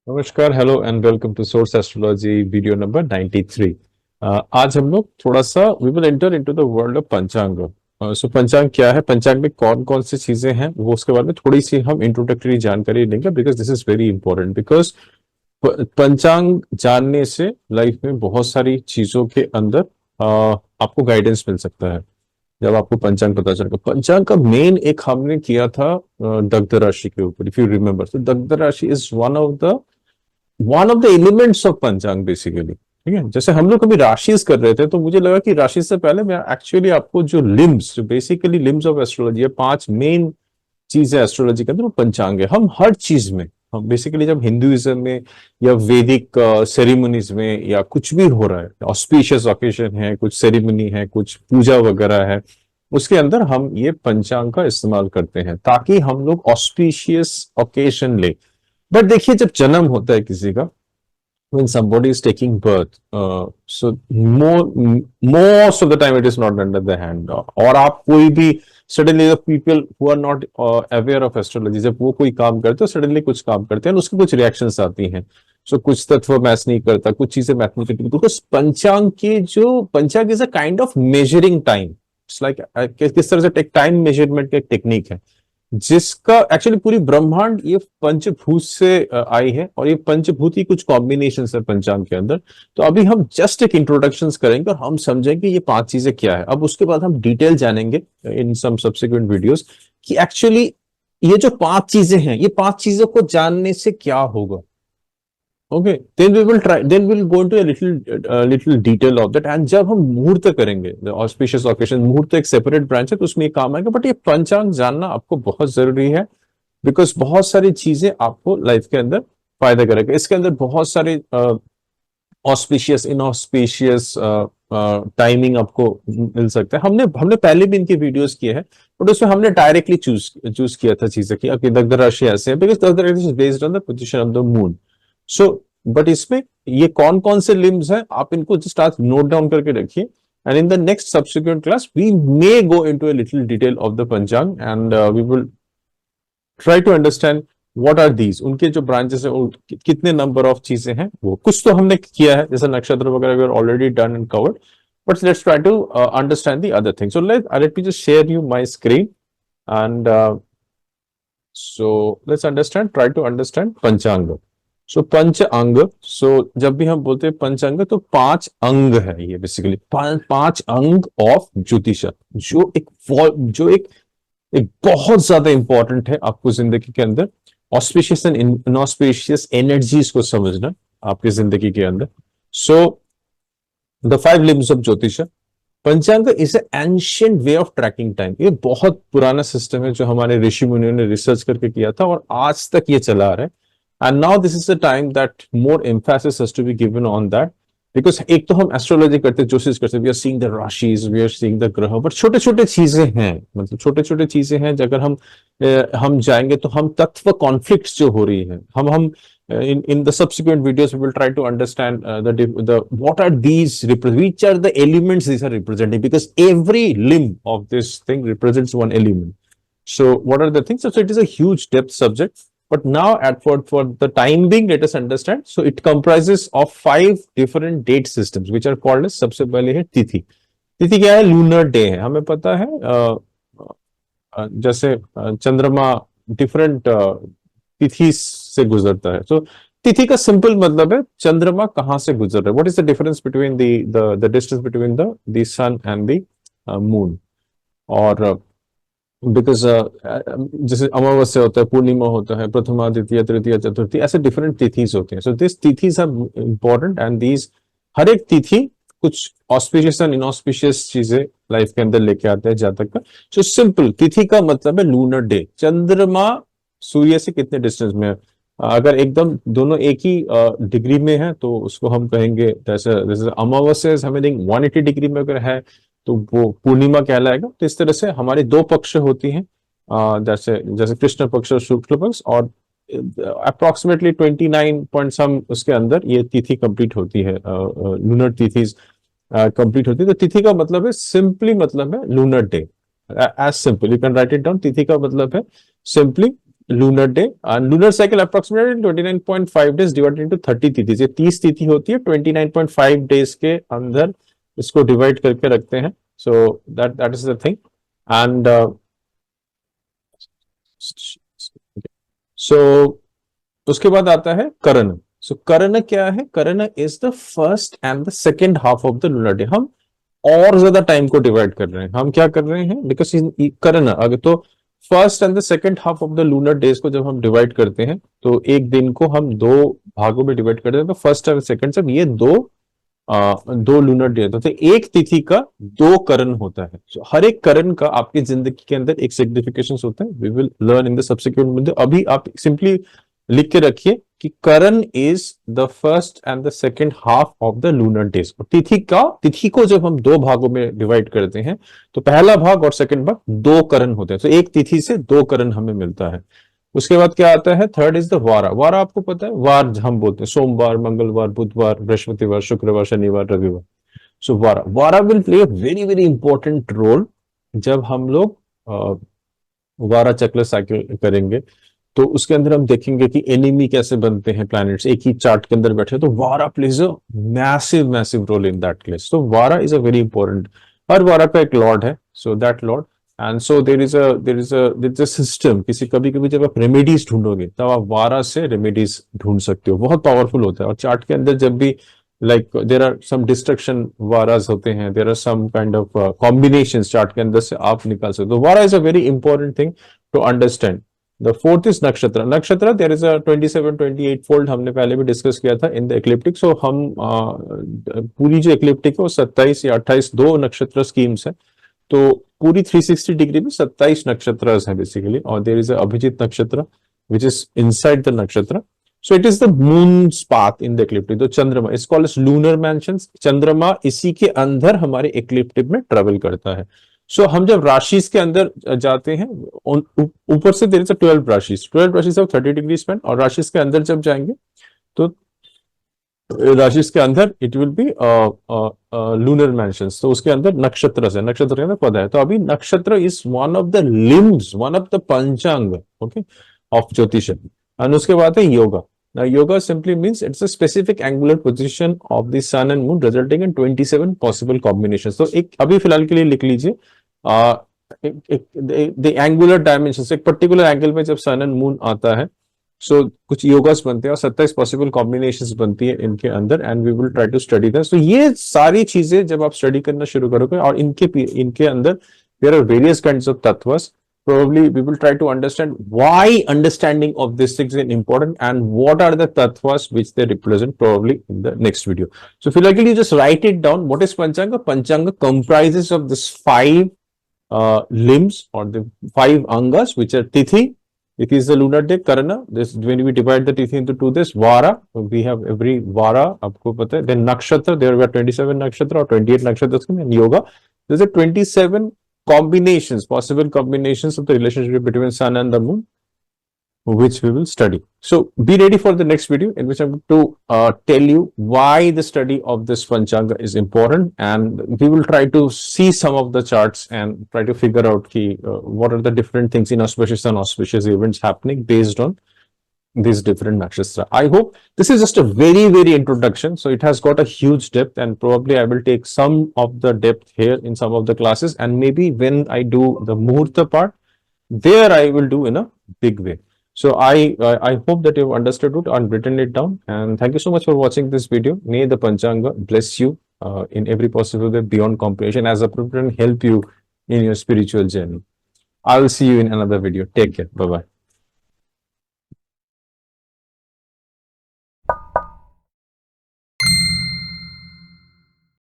नमस्कार, hello and welcome to source astrology video number 93। आज हम लोग थोड़ा सा we will enter into the world of panchang. So पंचांग क्या है, पंचांग में कौन कौन सी चीजें हैं, वो उसके बारे में थोड़ी सी हम इंट्रोडक्टरी जानकारी लेंगे because this is very important. Because पंचांग जानने से लाइफ में बहुत सारी चीजों के अंदर आपको गाइडेंस मिल सकता है जब आपको पंचांग पता चलेगा। पंचांग का मेन एक हमने किया था दग्ध राशि के ऊपर, इफ यू रिमेम्बर। तो दग्ध राशि is one of the elements of पंचांग बेसिकली। ठीक है, जैसे हम लोग कभी राशिस कर रहे थे तो मुझे लगा कि राशि से पहले मैं एक्चुअली आपको जो लिम्स, जो बेसिकली लिम्स ऑफ एस्ट्रोलॉजी है, पांच मेन चीज है एस्ट्रोलॉजी के अंदर, वो पंचांग है। हम हर चीज में, हम बेसिकली जब हिंदुइज्म में या वैदिक सेरेमनीज में या कुछ भी हो रहा है, ऑस्पिशियस ओकेजन है, कुछ सेरेमनी है, कुछ पूजा वगैरह है, उसके अंदर हम ये पंचांग का इस्तेमाल करते हैं ताकि हम लोग ऑस्पिशियस ओकेजन ले। बट देखिए, जब जन्म होता है किसी का, when somebody is taking birth, so most of the time it is not under the hand। और आप कोई भी suddenly the people who are not aware of astrology, जब वो कोई काम करते हैं, suddenly कुछ काम करते हैं, उसकी कुछ रिएक्शंस आती हैं। सो कुछ तत्व मैच नहीं करता, कुछ चीजें मैच नहीं करती, बिकॉज पंचांग की जो पंचांग is a kind of measuring time. It's like किस तरह से टाइम मेजरमेंट का एक टेक्निक है जिसका एक्चुअली पूरी ब्रह्मांड ये पंचभूत से आई है, और ये पंचभूत ही कुछ कॉम्बिनेशन है पंचांग के अंदर। तो अभी हम जस्ट एक इंट्रोडक्शन करेंगे और हम समझेंगे ये पांच चीजें क्या है। अब उसके बाद हम डिटेल जानेंगे इन सम सब्सिक्वेंट वीडियोस कि एक्चुअली ये जो पांच चीजें हैं, ये पांच चीजों को जानने से क्या होगा। Okay, then we will go into little detail of that. And जब हम मुहूर्त करेंगे, ऑस्पिशियस ओकेशन, मुहूर्त एक सेपरेट ब्रांच है तो उसमें ये काम आएगा, बट ये पंचांग जानना आपको बहुत जरूरी है बिकॉज बहुत सारी चीजें आपको लाइफ के अंदर फायदा करेगा। इसके अंदर बहुत सारे ऑस्पिशियस इनऑस्पिशियस टाइमिंग आपको मिल सकता है। हमने हमने पहले भी इनके वीडियोस किए हैं, बट उसमें हमने डायरेक्टली चूज किया था चीजें कि आपकी दग्ध राशि ऐसे है बिकॉज दग्ध राशि is based on the position of the moon. So but इसमें ये कौन कौन से लिम्स हैं, आप इनको जस्ट आज नोट डाउन करके रखिए। And in the next subsequent class we may go into a little detail of the panchang and we will try to understand what are these, उनके जो ब्रांचेस है, कितने नंबर ऑफ चीजें हैं। वो कुछ तो हमने किया है, जैसे नक्षत्र वगैरह we are already done and covered, but let's try to understand the other thing. So let me just share you my screen and so let's understand, try to understand panchang. So पंच अंग, सो जब भी हम बोलते हैं पंचांग तो पांच अंग है ये बेसिकली, पांच अंग ऑफ ज्योतिष, जो एक बहुत ज्यादा इंपॉर्टेंट है आपको जिंदगी के अंदर। ऑस्पिशियस एंड इनऑस्पिशियस एनर्जीज को समझना आपकी जिंदगी के अंदर। So the five limbs of jyotish, panchang is ancient way of tracking time. ये बहुत पुराना सिस्टम है जो हमारे ऋषि मुनियों ने रिसर्च करके किया था और आज तक ये चला आ रहा है। And now this is the time that more emphasis has to be given on that, because एक तो हम एस्ट्रोलॉजी करते हैं, ज्योतिष करते हैं, we are seeing the rashis, we are seeing the grah, but छोटे छोटे चीजें हैं, मतलब छोटे छोटे चीजें हैं। अगर हम जाएंगे तो हम तत्व कॉन्फ्लिक्ट्स जो हो रही है, हम in the subsequent videos we will try to understand the what are these which are the elements these are representing, because every limb of this thing represents one element. So what are the things? So it is a huge depth subject, but now for the time being let us understand. So it comprises of five different date systems which are called as, सबसे पहले है तिथि। तिथि क्या है? Lunar day है, हमें पता है। जैसे चंद्रमा डिफरेंट तिथि से गुजरता है, तो तिथि का सिंपल मतलब है चंद्रमा कहां से गुजर रहा है, what is the difference between the distance between the sun and the moon. और बिकॉज जैसे अमावस्या होता है, पूर्णिमा होता है, प्रथमा द्वितीय तृतीय चतुर्थी, ऐसे डिफरेंट तिथिस होते हैं। So this tithis are important and these, हर एक तिथि कुछ ऑस्पिशियस एंड इनऑस्पिशियस चीजें लाइफ के अंदर लेके आते हैं जातक का। सो सिंपल तिथि का मतलब है लूनर डे, चंद्रमा सूर्य से कितने डिस्टेंस में है। अगर एकदम दोनों एक ही डिग्री में है तो उसको हम कहेंगे, जैसे अमावस्या हमें 180 डिग्री में अगर है तो वो पूर्णिमा कहलाएगा। तो इस तरह से हमारे दो पक्ष होती हैं, जैसे जैसे कृष्ण पक्ष और शुक्ल पक्ष, और अप्रोक्सीमेटली 29 पॉइंट सम उसके अंदर ये तिथि कंप्लीट होती है, लूनर तिथि कंप्लीट होती है। तो तिथि का मतलब है, सिंपली मतलब है lunar day, as simple you can write it down. तिथि का मतलब है simply lunar day and lunar cycle approximately 29.5 days divided into 30 तिथि से 30 तिथि होती है 29.5 days के अंदर इसको डिवाइड करके रखते हैं so that is the thing and so उसके बाद आता है करण so करण क्या है करण is the first and the second half of the lunar day हम और ज्यादा टाइम को डिवाइड कर रहे हैं हम क्या कर रहे हैं बिकॉज करण अगर तो first and the second half of the lunar days को जब हम डिवाइड करते हैं तो एक दिन को हम दो भागों में डिवाइड करते हैं तो फर्स्ट एंड सेकेंड जब ये दो लूनर डे तो एक तिथि का दो करण होता है so, हर एक करण का आपकी जिंदगी के अंदर एक सिग्निफिकेशन होता है we will learn in the subsequent अभी आप सिंपली लिख के रखिए कि karan is the first and the second half of the lunar days tithi को जब हम दो भागों में डिवाइड करते हैं तो पहला भाग और सेकंड भाग दो करण होते हैं तो एक तिथि से दो करण हमें मिलता है उसके बाद क्या आता है थर्ड इज द वारा वारा आपको पता है वार हम बोलते हैं सोमवार मंगलवार बुधवार बृहस्पतिवार शुक्रवार शनिवार रविवार so vara vara will play a very very important role जब हम लोग वारा चक्र साइकिल करेंगे तो उसके अंदर हम देखेंगे कि एनिमी कैसे बनते हैं प्लैनेट्स एक ही चार्ट के अंदर बैठे तो vara plays a massive massive role in that case तो vara is a very important हर वारा का एक लॉर्ड है so that lord and so there is a system किसी कभी कभी जब आप रेमेडीज ढूंढोगे तब आप वारा से रेमेडीज ढूंढ सकते हो बहुत पावरफुल होता है और चार्ट के अंदर जब भी like there are some destruction varas होते हैं there are some kind of combination chart के अंदर से आप निकाल सकते हो vara is a very important thing to understand The fourth is nakshatra. Nakshatra, there is a 27, 28 fold हमने पहले भी डिस्कस किया था in the ecliptic. So हम पूरी जो ecliptic है वो 27 या 28 दो नक्षत्र स्कीम्स है तो पूरी 360 डिग्री में 27 नक्षत्र है बेसिकली और there is a अभिजीत नक्षत्र which is inside the nakshatra. So it is the moon's path in the ecliptic. तो चंद्रमा it's called as lunar mansions. चंद्रमा इसी के अंदर हमारे ecliptic में ट्रेवल करता है सो हम जब राशिस के अंदर जाते हैं ऊपर से there is 12 rashis of 30 degree span और राशिस के अंदर जब जाएंगे तो राशिस के अंदर it will be lunar mansions तो उसके अंदर नक्षत्र से नक्षत्र के अंदर पद है तो अभी नक्षत्र is one of the limbs one of the पंचांग ओके ऑफ ज्योतिष एंड उसके बाद है yoga Now, yoga simply means it's a specific angular position of the sun and moon resulting in 27 possible combinations. तो एक अभी फिलहाल के लिए लिख लीजिए the angular dimensions एक पर्टिकुलर एंगल में जब सन एंड मून आता है सो कुछ योगास बनते हैं और 27 पॉसिबल कॉम्बिनेशंस बनती है इनके अंदर and we will try to study that तो ये सारी चीजें जब आप स्टडी करना शुरू करोगे और इनके अंदर there are various kinds of tattvas probably we will try to understand why understanding of these things is important and what are the tattvas which they represent probably in the next video. So if you like it, you just write it down. What is Panchanga? Panchanga comprises of this 5 limbs or the 5 angas which are Tithi. It is the lunar day, Karana. This when we divide the Tithi into two, this Vara. We have every Vara. आपको पता है. Then Nakshatra. There were 27 Nakshatra or 28 Nakshatras and Yoga. There's a 27 possible combinations of the relationship between sun and the moon, which we will study. So be ready for the next video in which I'm going to tell you why the study of this Panchanga is important and we will try to see some of the charts and try to figure out what are the different things in auspicious and auspicious events happening based on these different nakshatra. I hope this is just a very, very introduction. So it has got a huge depth and probably I will take some of the depth here in some of the classes and maybe when I do the Muhurta part, there I will do in a big way. So I hope that you've understood it and written it down and thank you so much for watching this video. May the Panchanga bless you in every possible way beyond comprehension as appropriate and help you in your spiritual journey. I will see you in another video. Take care. Bye-bye.